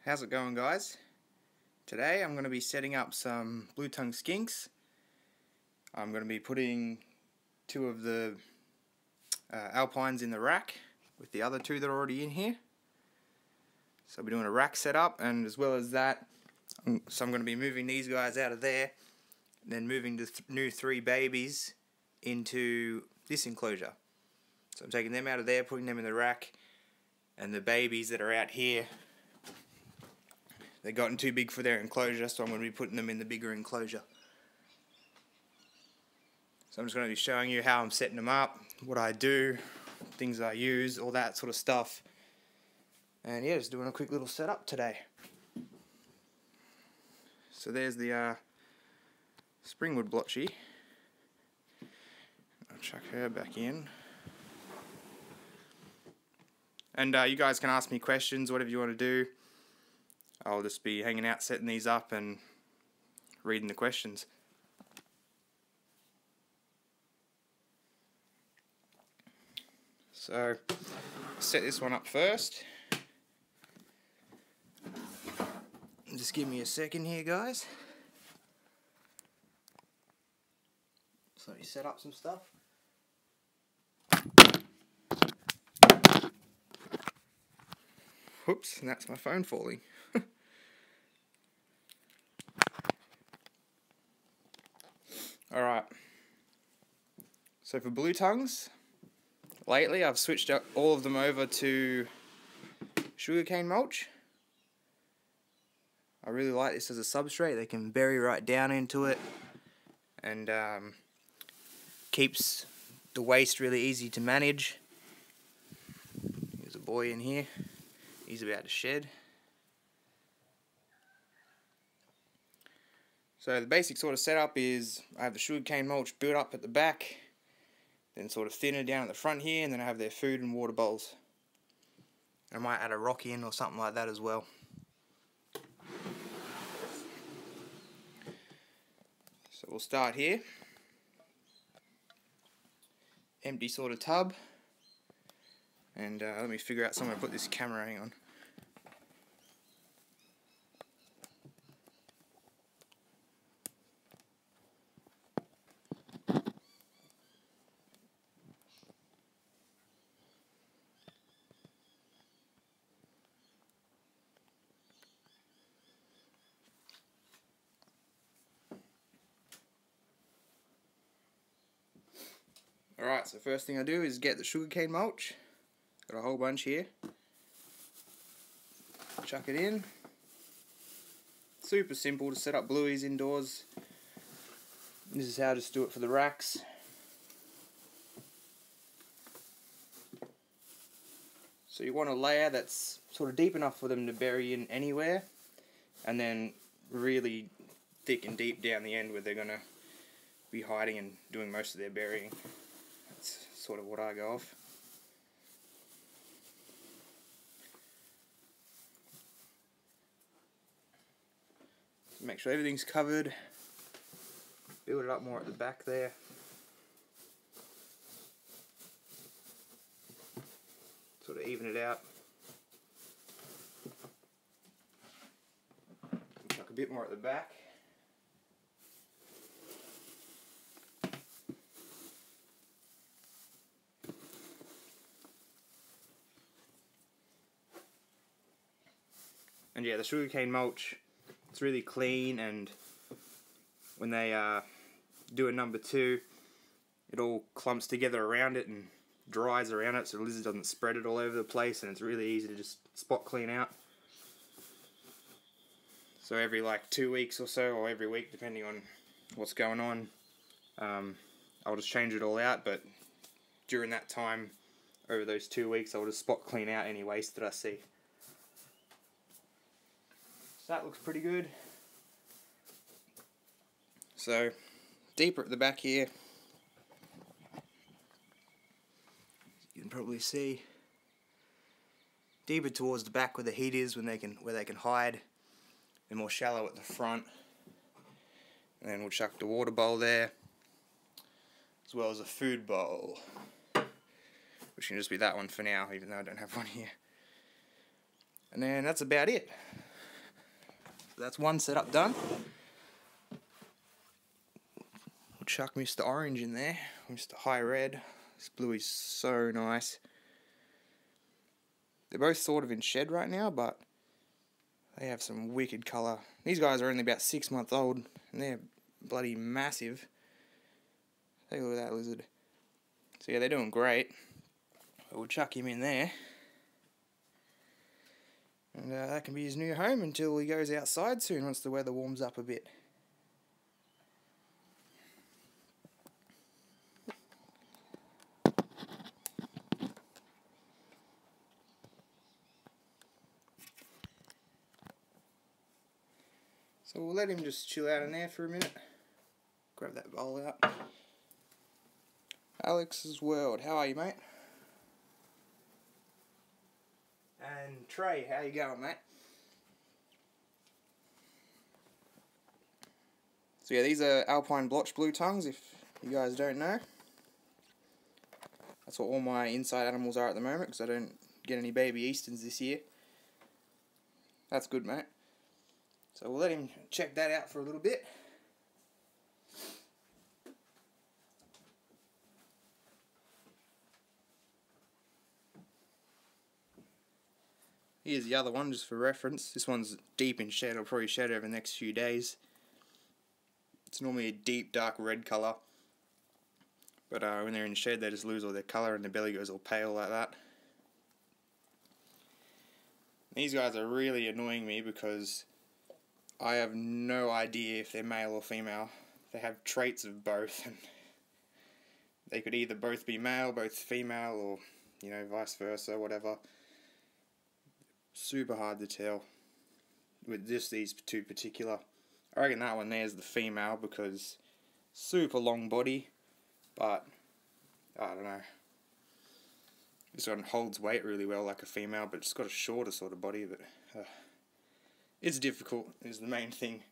How's it going, guys? Today I'm going to be setting up some blue-tongued skinks. I'm going to be putting two of the Alpines in the rack with the other two that are already in here. So I'll be doing a rack setup, and as well as that, I'm going to be moving these guys out of there, and then moving the new three babies into this enclosure. So I'm taking them out of there, putting them in the rack, and the babies that are out here, they've gotten too big for their enclosure, so I'm going to be putting them in the bigger enclosure. So I'm just going to be showing you how I'm setting them up, what I do, things I use, all that sort of stuff. And yeah, just doing a quick little setup today. So there's the springwood blotchy. I'll chuck her back in. And you guys can ask me questions, whatever you want to do. I'll just be hanging out, setting these up and reading the questions. So, set this one up first. Just give me a second here, guys. So let me set up some stuff. Whoops, and that's my phone falling. Alright, so for blue tongues, lately I've switched up all of them over to sugarcane mulch. I really like this as a substrate. They can bury right down into it, and keeps the waste really easy to manage. There's a boy in here, he's about to shed. So the basic sort of setup is I have the sugarcane mulch built up at the back, then sort of thinner down at the front here, and then I have their food and water bowls. I might add a rock in or something like that as well. So we'll start here. Empty sort of tub. And let me figure out somewhere to put this camera, hang on. Alright, so first thing I do is get the sugarcane mulch. Got a whole bunch here. Chuck it in. Super simple to set up blueies indoors. This is how I just do it for the racks. So you want a layer that's sort of deep enough for them to bury in anywhere, and then really thick and deep down the end where they're going to be hiding and doing most of their burying. That's sort of what I go off. Make sure everything's covered. Build it up more at the back there. Sort of even it out. Chuck a bit more at the back. And yeah, the sugarcane mulch, it's really clean, and when they do a number 2, it all clumps together around it and dries around it so the lizard doesn't spread it all over the place, and it's really easy to just spot clean out. So every like 2 weeks or so, or every week depending on what's going on, I'll just change it all out, but during that time, over those 2 weeks, I'll just spot clean out any waste that I see. So that looks pretty good. So, deeper at the back here, you can probably see, deeper towards the back where the heat is, where they can hide, and more shallow at the front. And then we'll chuck the water bowl there, as well as a food bowl, which can just be that one for now, even though I don't have one here. And then that's about it. So that's one setup done. We'll chuck Mr. Orange in there, Mr. High Red. This blue is so nice. They're both sort of in shed right now, but they have some wicked colour. These guys are only about 6 months old, and they're bloody massive. Take a look at that lizard. So yeah, they're doing great. But we'll chuck him in there. And that can be his new home until he goes outside soon, once the weather warms up a bit. So we'll let him just chill out in there for a minute. Grab that bowl out. Alex's World, how are you, mate? And Trey, how you going, mate? So yeah, these are Alpine blotch blue tongues, if you guys don't know. That's what all my inside animals are at the moment, because I don't get any baby Easterns this year. That's good, mate. So we'll let him check that out for a little bit. Here's the other one, just for reference. This one's deep in shed. I'll probably shed over the next few days. It's normally a deep dark red colour. But when they're in shed, they just lose all their colour and their belly goes all pale like that. These guys are really annoying me because I have no idea if they're male or female. They have traits of both, and they could either both be male, both female, or, you know, vice versa, whatever. Super hard to tell with just these two particular. I reckon that one there is the female because super long body, but I don't know. This one holds weight really well like a female, but it's got a shorter sort of body. But it's difficult is the main thing.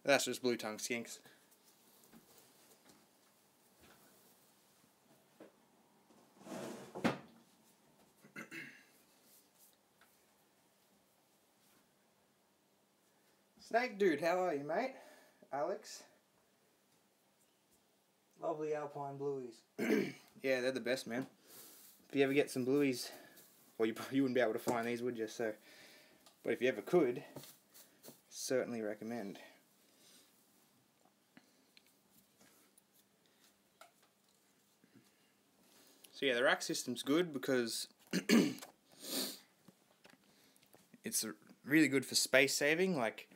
That's just blue tongue skinks. Snake dude, how are you, mate? Alex? Lovely Alpine blueies. Yeah, they're the best, man. If you ever get some blueies, well, you wouldn't be able to find these, would you? So, but if you ever could, certainly recommend. So yeah, the rack system's good because it's really good for space saving. Like,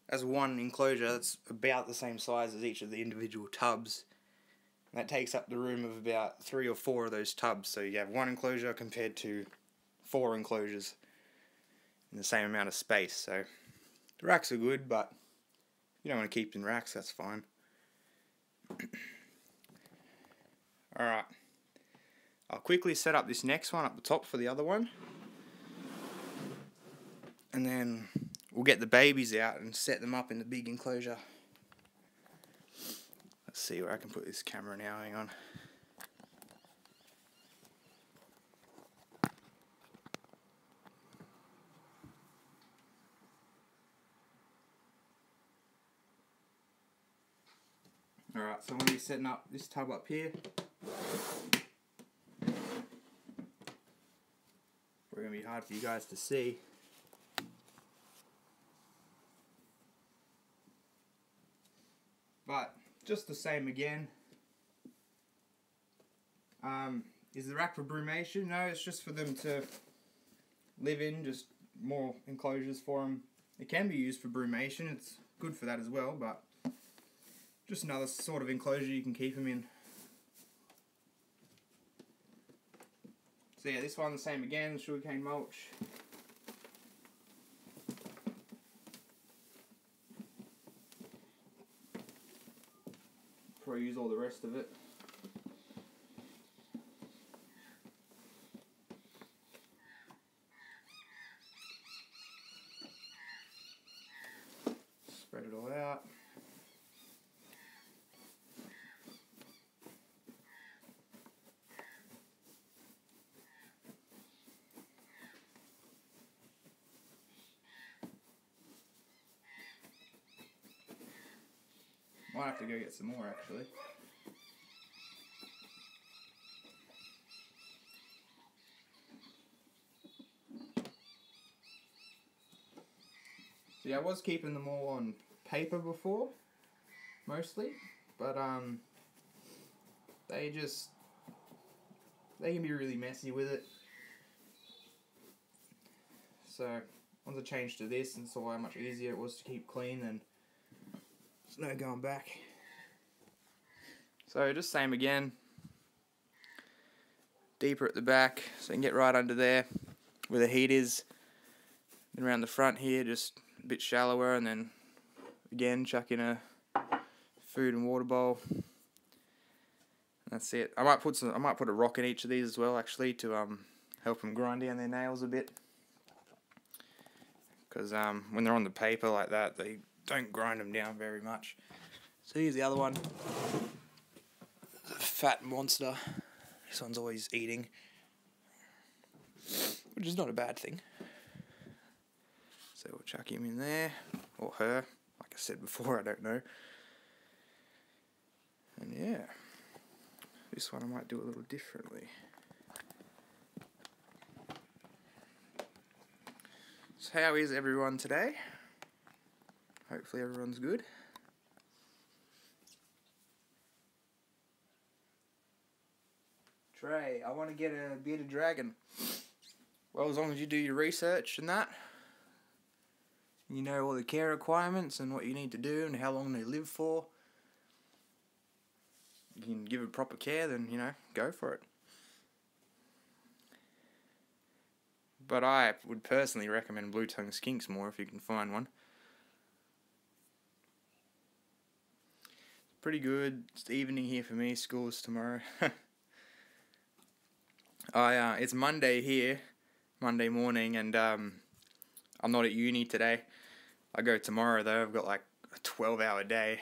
as one enclosure, that's about the same size as each of the individual tubs. And that takes up the room of about 3 or 4 of those tubs. So you have one enclosure compared to 4 enclosures in the same amount of space. So the racks are good, but if you don't want to keep in racks, that's fine. Alright. I'll quickly set up this next one up the top for the other one. And then we'll get the babies out and set them up in the big enclosure. Let's see where I can put this camera now, hang on. Alright, so I'm going to be setting up this tub up here. It's going to be hard for you guys to see. But just the same again. Is the rack for brumation? No, it's just for them to live in, just more enclosures for them. It can be used for brumation, it's good for that as well, but just another sort of enclosure you can keep them in. So yeah, this one the same again, sugarcane mulch. Probably use all the rest of it. Spread it all out. Might have to go get some more actually. See, I was keeping them all on paper before, mostly, but they can be really messy with it. So once I changed to this and saw how much easier it was to keep clean, then there's no going back. So just same again, deeper at the back so you can get right under there where the heat is. And around the front here, just a bit shallower, and then again chuck in a food and water bowl. And that's it. I might put a rock in each of these as well, actually, to help them grind down their nails a bit. Because when they're on the paper like that, they don't grind them down very much. So here's the other one. The fat monster. This one's always eating, which is not a bad thing. So we'll chuck him in there, or her. Like I said before, I don't know. And yeah, this one I might do a little differently. So how is everyone today? Hopefully everyone's good. Trey, I want to get a bearded dragon. Well, as long as you do your research and that, you know all the care requirements and what you need to do and how long they live for, you can give it proper care, then, you know, go for it. But I would personally recommend blue-tongue skinks more if you can find one. Pretty good. It's the evening here for me. School is tomorrow. It's Monday here, Monday morning, and I'm not at uni today. I go tomorrow though. I've got like a 12-hour day,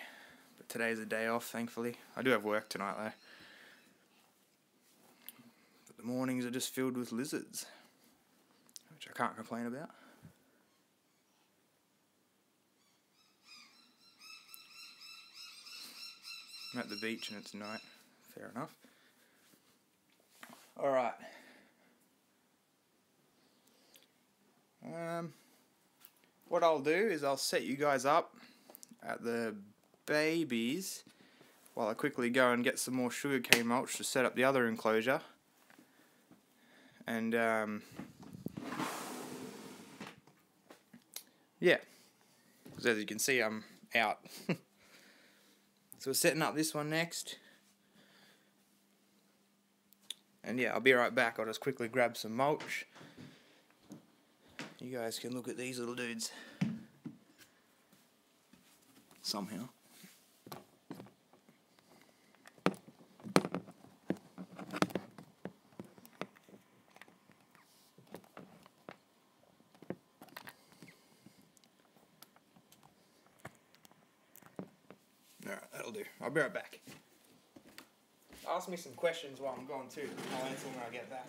but today's a day off, thankfully. I do have work tonight though. But the mornings are just filled with lizards, which I can't complain about. I'm at the beach and it's night. Fair enough. Alright. What I'll do is I'll set you guys up at the babies while I quickly go and get some more sugarcane mulch to set up the other enclosure. And yeah, because as you can see, I'm out. So we're setting up this one next. And yeah, I'll be right back. I'll just quickly grab some mulch. You guys can look at these little dudes. Somehow. Alright, that'll do. I'll be right back. Ask me some questions while I'm gone too. I'll answer when I get back.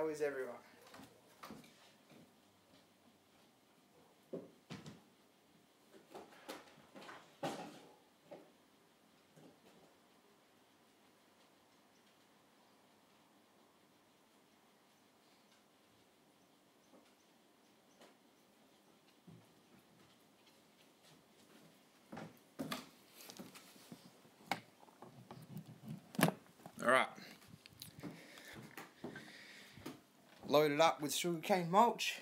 is everyone. Alright. Loaded up with sugarcane mulch.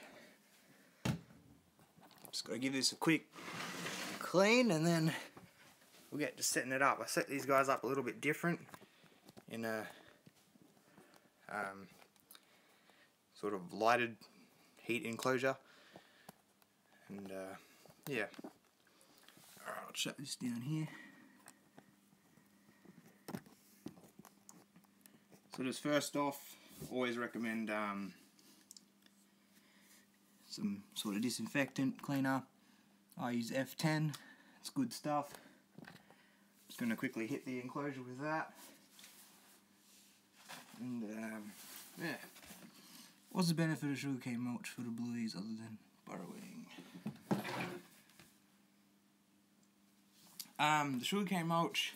Just got to give this a quick clean and then we'll get to setting it up. I set these guys up a little bit different in a sort of lighted heat enclosure. And yeah. Alright, I'll shut this down here. So just first off, always recommend some sort of disinfectant cleaner. I use F10, it's good stuff. Just going to quickly hit the enclosure with that. And yeah. What's the benefit of sugarcane mulch for the blueies other than burrowing? The sugarcane mulch,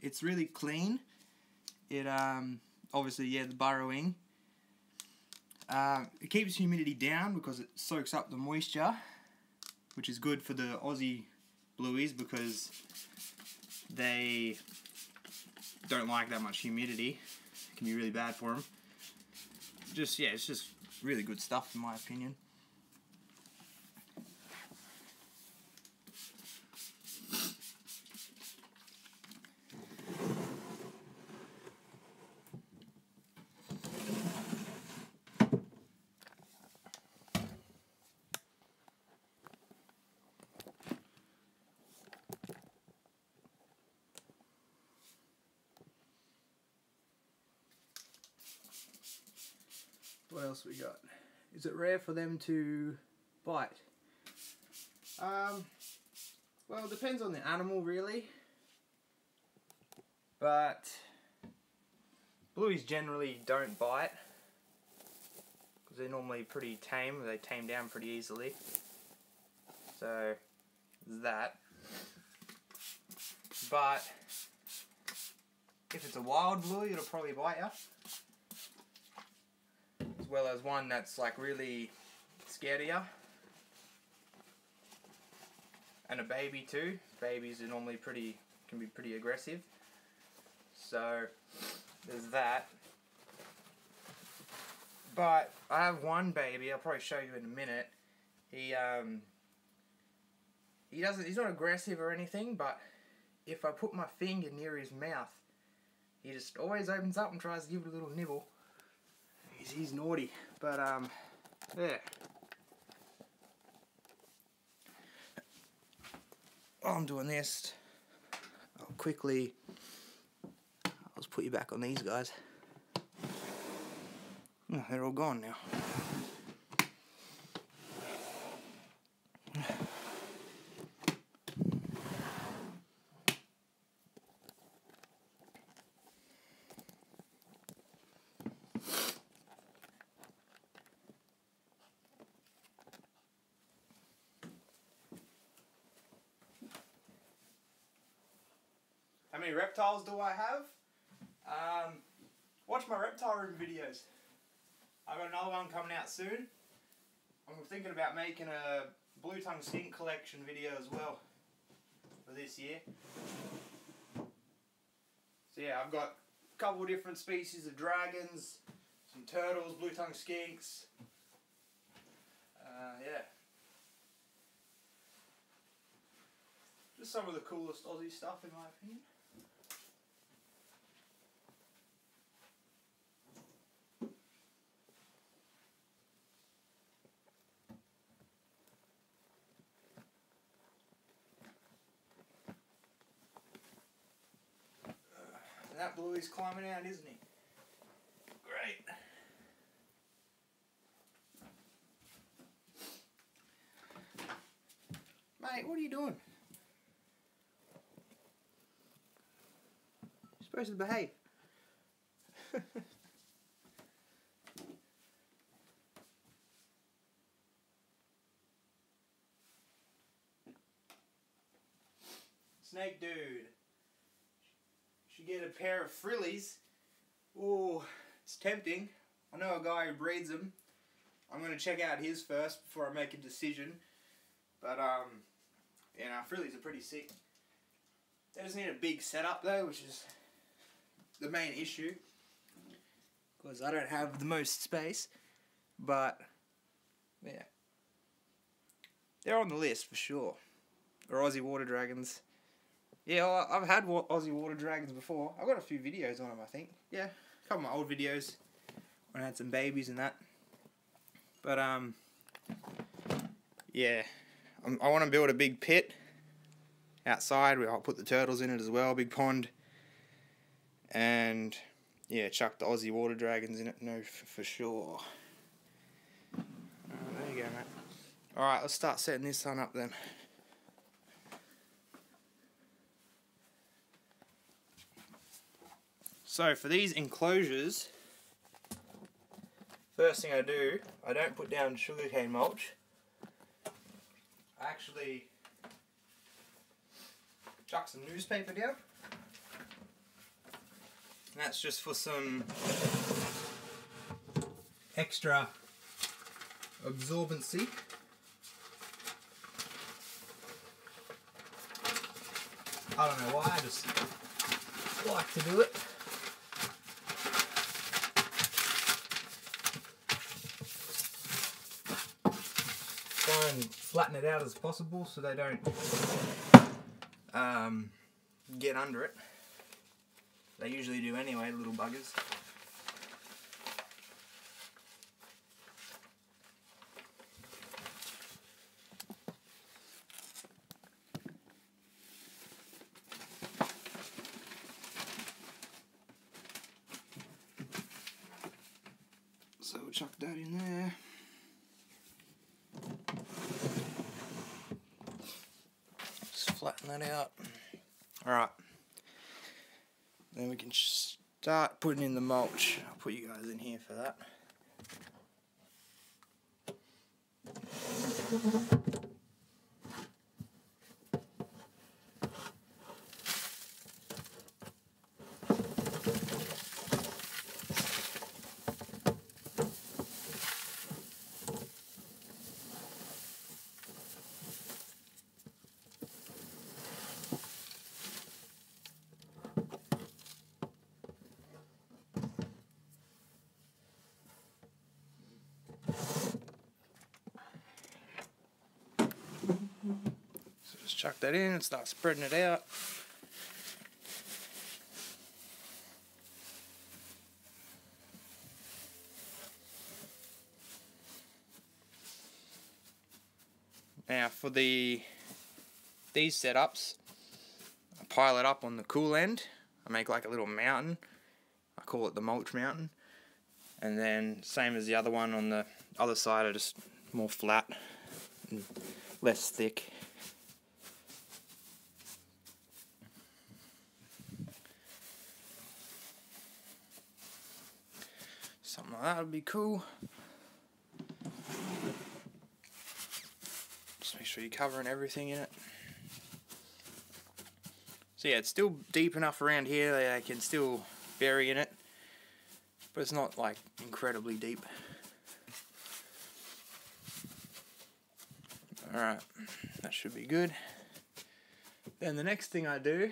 it's really clean. It obviously, yeah, the burrowing. It keeps humidity down because it soaks up the moisture, which is good for the Aussie blueies because they don't like that much humidity. It can be really bad for them. Just, yeah, it's just really good stuff in my opinion. What else we got? Is it rare for them to bite? Well, it depends on the animal really. But blueies generally don't bite because they're normally pretty tame. They tame down pretty easily. So there's that. But if it's a wild bluey, it'll probably bite you. As well as one that's like really scared of you. And a baby too. Babies are normally can be pretty aggressive. So there's that. But I have one baby, I'll probably show you in a minute. He's not aggressive or anything, but if I put my finger near his mouth, he just always opens up and tries to give it a little nibble. He's naughty, but yeah. While I'm doing this, I'll just put you back on these guys. Oh, they're all gone now. How many reptiles do I have? Watch my reptile room videos. I've got another one coming out soon. I'm thinking about making a blue tongue skink collection video as well for this year. So yeah, I've got a couple of different species of dragons, some turtles, blue tongue skinks. Yeah. Just some of the coolest Aussie stuff in my opinion. And that bluey's climbing out, isn't he? Great. Mate, what are you doing? You're supposed to behave. snake dude. Should get a pair of frillies. Ooh, it's tempting. I know a guy who breeds them. I'm going to check out his first before I make a decision. But, yeah, no, frillies are pretty sick. They just need a big setup though, which is the main issue. Because I don't have the most space. But, yeah. They're on the list for sure. Or Aussie water dragons. Yeah, well, I've had Aussie water dragons before. I've got a few videos on them, I think. Yeah, a couple of my old videos when I had some babies and that. But, yeah. I want to build a big pit outside where I'll put the turtles in it as well, big pond. And, yeah, chuck the Aussie water dragons in it, no, for sure. There you go, mate. Alright, let's start setting this one up then. So for these enclosures, first thing I do, I don't put down sugarcane mulch. I actually chuck some newspaper down. And that's just for some extra absorbency. I don't know why, I just like to do it. Try and flatten it out as possible so they don't get under it. They usually do anyway, little buggers. So we'll chuck that in there. Just flatten that out. Alright. Then we can start putting in the mulch. I'll put you guys in here for that. So just chuck that in and start spreading it out. Now for these setups, I pile it up on the cool end. I make like a little mountain. I call it the mulch mountain. And then same as the other one on the other side, I just more flat and less thick. Something like that would be cool. Just make sure you're covering everything in it. So yeah, it's still deep enough around here that I can still bury in it, but it's not like incredibly deep. Alright, that should be good. Then the next thing I do,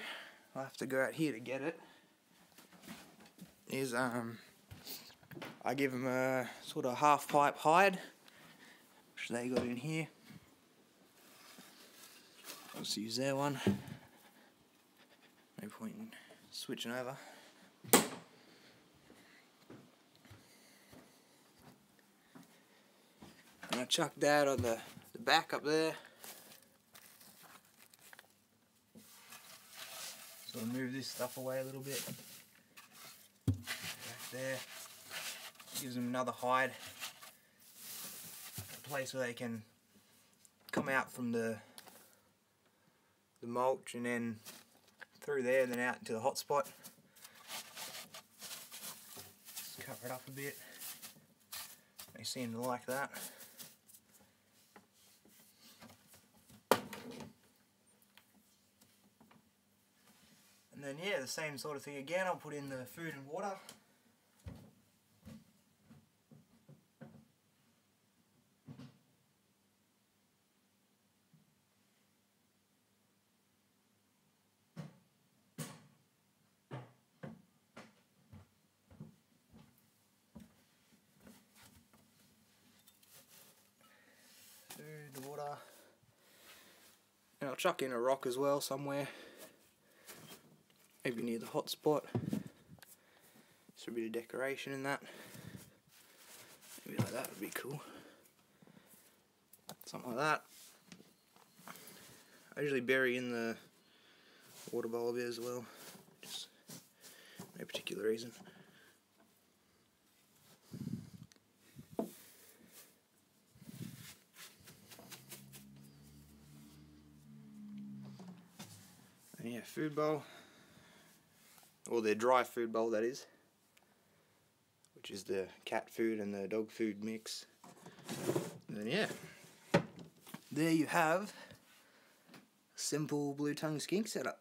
I'll have to go out here to get it, is I give them a sort of half pipe hide, which they got in here. Let's use their one. No point in switching over. And I chuck that on the back up there. So I'll move this stuff away a little bit. Back there. Gives them another hide. A place where they can come out from the mulch and then through there and then out into the hot spot. Just cover it up a bit. They seem to like that. the same sort of thing again. I'll put in the food and water. Food, water. And I'll chuck in a rock as well somewhere. Maybe near the hot spot. Just a bit of decoration in that. Maybe like that would be cool. Something like that. I usually bury in the water bowl a bit as well. Just no particular reason. And yeah, food bowl. Or their dry food bowl, that is. Which is the cat food and the dog food mix. And then yeah. There you have a simple blue tongue skink setup.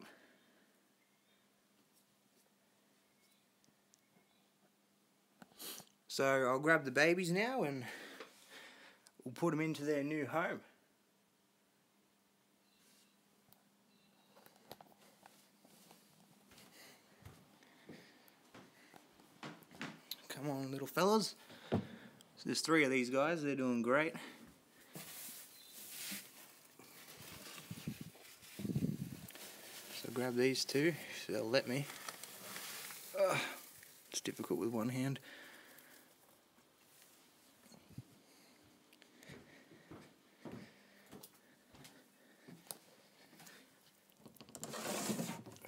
So I'll grab the babies now and we'll put them into their new home. Come on, little fellas. So there's 3 of these guys, they're doing great. So grab these 2, if they'll let me. It's difficult with one hand.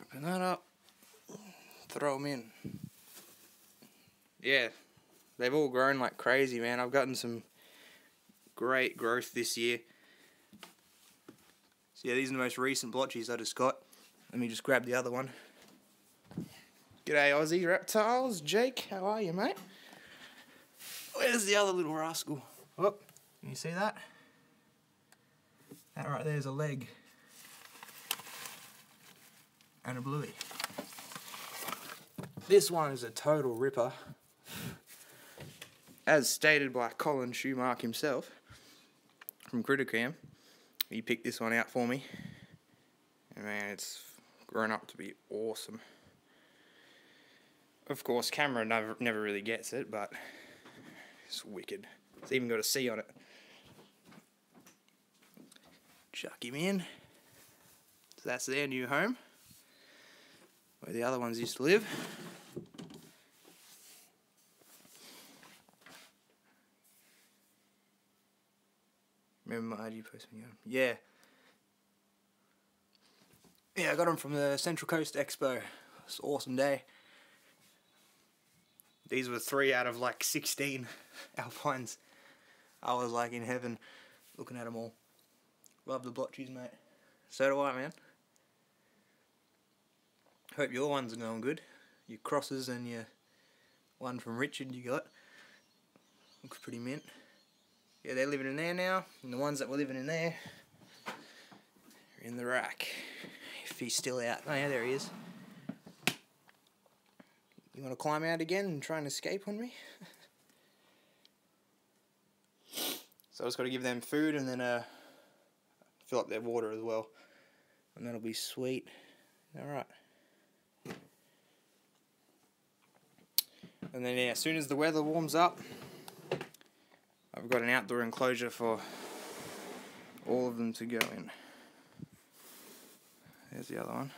Open that up, throw them in. Yeah, they've all grown like crazy, man. I've gotten some great growth this year. So yeah, these are the most recent blotchies I just got. Let me just grab the other one. G'day Aussie Reptiles, Jake, how are you, mate? Where's the other little rascal? Oh, can you see that? That right there's a leg. And a bluey. This one is a total ripper. As stated by Colin Schumark himself from Criticam, he picked this one out for me. And man, it's grown up to be awesome. Of course, camera never really gets it, but it's wicked. It's even got a C on it. Chuck him in. So that's their new home, where the other ones used to live. Remember my IG post? Yeah. Yeah, I got them from the Central Coast Expo. It's an awesome day. These were 3 out of like 16 Alpines. I was like in heaven looking at them all. Love the blotchies, mate. So do I, man. Hope your ones are going good. Your crosses and your one from Richard you got. Looks pretty mint. Yeah, they're living in there now, and the ones that were living in there are in the rack. If he's still out. Oh yeah, there he is. You want to climb out again and try and escape on me? So I just got to give them food and then fill up their water as well. And that'll be sweet. Alright. And then yeah, as soon as the weather warms up, I've got an outdoor enclosure for all of them to go in. There's the other one.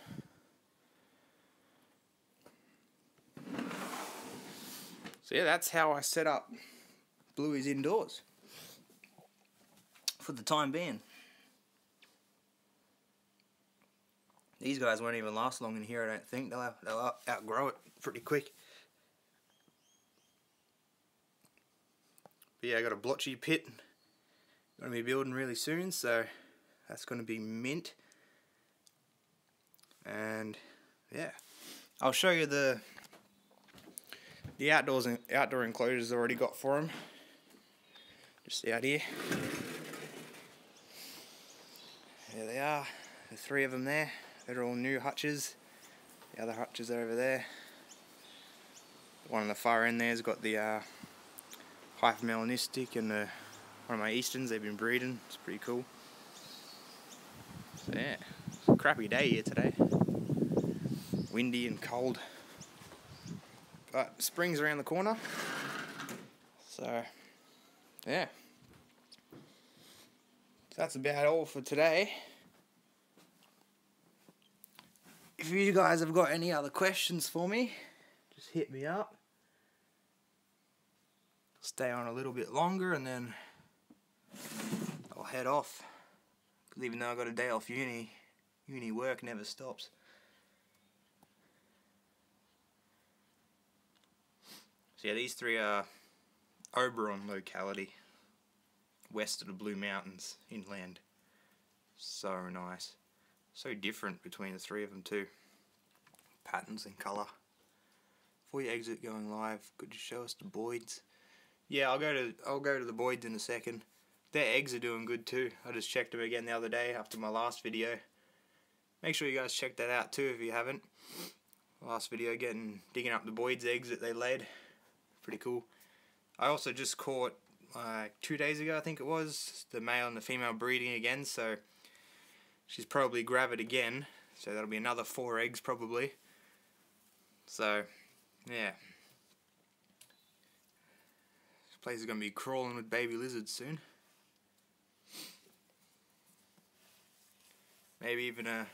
So yeah, that's how I set up blueies indoors for the time being. These guys won't even last long in here, I don't think. They'll outgrow it pretty quick. But yeah, I got a blotchy pit going to be building really soon, so that's going to be mint. And yeah, I'll show you the outdoor enclosures I've already got for them. Just out here. There they are, the 3 of them there. They're all new hutches. The other hutches are over there. One on the far end there's got the hypermelanistic and one of my easterns. They've been breeding. It's pretty cool. So yeah, it's a crappy day here today. Windy and cold. But spring's around the corner. So yeah. So that's about all for today. If you guys have got any other questions for me, just hit me up. Stay on a little bit longer and then I'll head off. Because even though I got a day off uni work never stops. So yeah, these three are Oberon locality, west of the Blue Mountains, inland. So nice. So different between the three of them too. Patterns and colour. Before you exit going live, could you show us the Boyds? Yeah, I'll go to the Boyds in a second. Their eggs are doing good too. I just checked them again the other day after my last video. Make sure you guys check that out too if you haven't. Last video digging up the Boyds eggs that they laid. Pretty cool. I also just caught 2 days ago, I think it was, the male and the female breeding again, so she's probably gravid again, so that'll be another 4 eggs probably. So, yeah. This place is going to be crawling with baby lizards soon. Maybe even a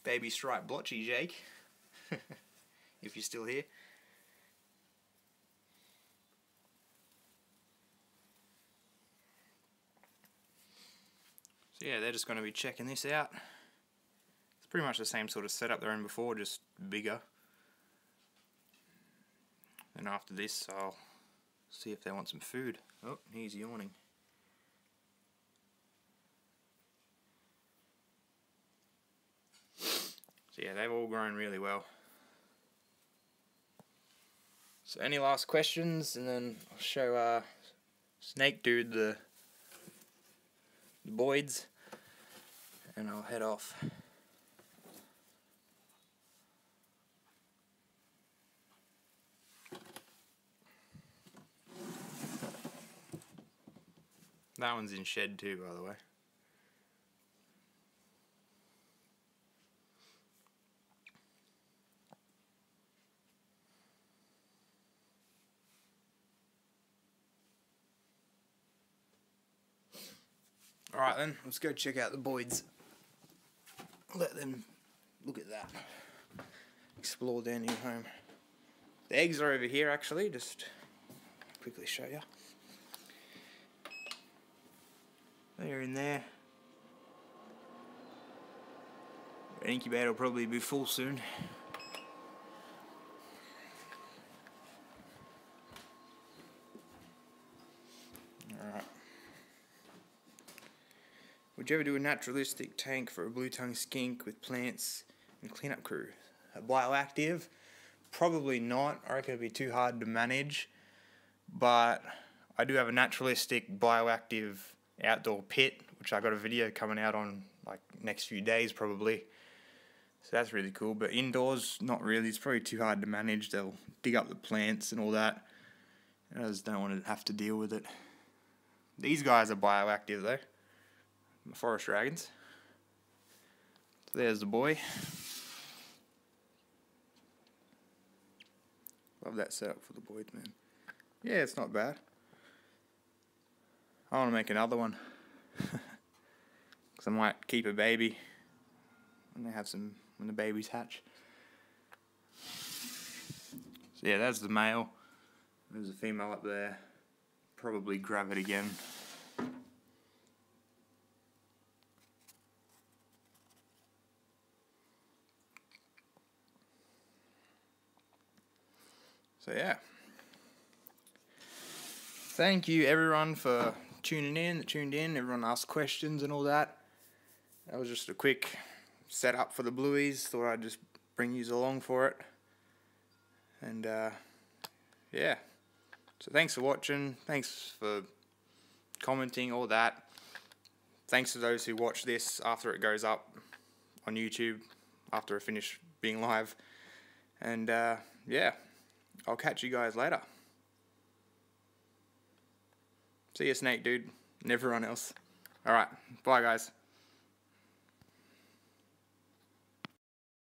baby striped blotchy, Jake. If you're still here. So yeah, they're just going to be checking this out. It's pretty much the same sort of setup they're in before, just bigger. And after this, I'll see if they want some food. Oh, he's yawning. So yeah, they've all grown really well. So any last questions, and then I'll show Snake Dude the Boyds, and I'll head off. That one's in shed too, by the way. Alright then, let's go check out the Boyds. Let them look at that. Explore their new home. The eggs are over here actually, just quickly show you. They're in there. The incubator will probably be full soon. Alright. Would you ever do a naturalistic tank for a blue-tongued skink with plants and cleanup crew? A bioactive? Probably not. I reckon it'd be too hard to manage. But I do have a naturalistic bioactive outdoor pit, which I got a video coming out on like next few days probably. So that's really cool. But indoors, not really. It's probably too hard to manage. They'll dig up the plants and all that. I just don't want to have to deal with it. These guys are bioactive though. Forest dragons. So there's the boy. Love that setup for the Boyds, man. Yeah, it's not bad. I want to make another one. Because I might keep a baby when the babies hatch. So yeah, that's the male. There's a female up there. Probably gravid again. So yeah. Thank you everyone for tuned in. Everyone asked questions and all that. That was just a quick setup for the blueies. Thought I'd just bring you along for it. And yeah. So thanks for watching. Thanks for commenting, all that. Thanks to those who watch this after it goes up on YouTube, after I finish being live. And yeah, I'll catch you guys later. See you, snake dude, and everyone else. Alright, bye guys.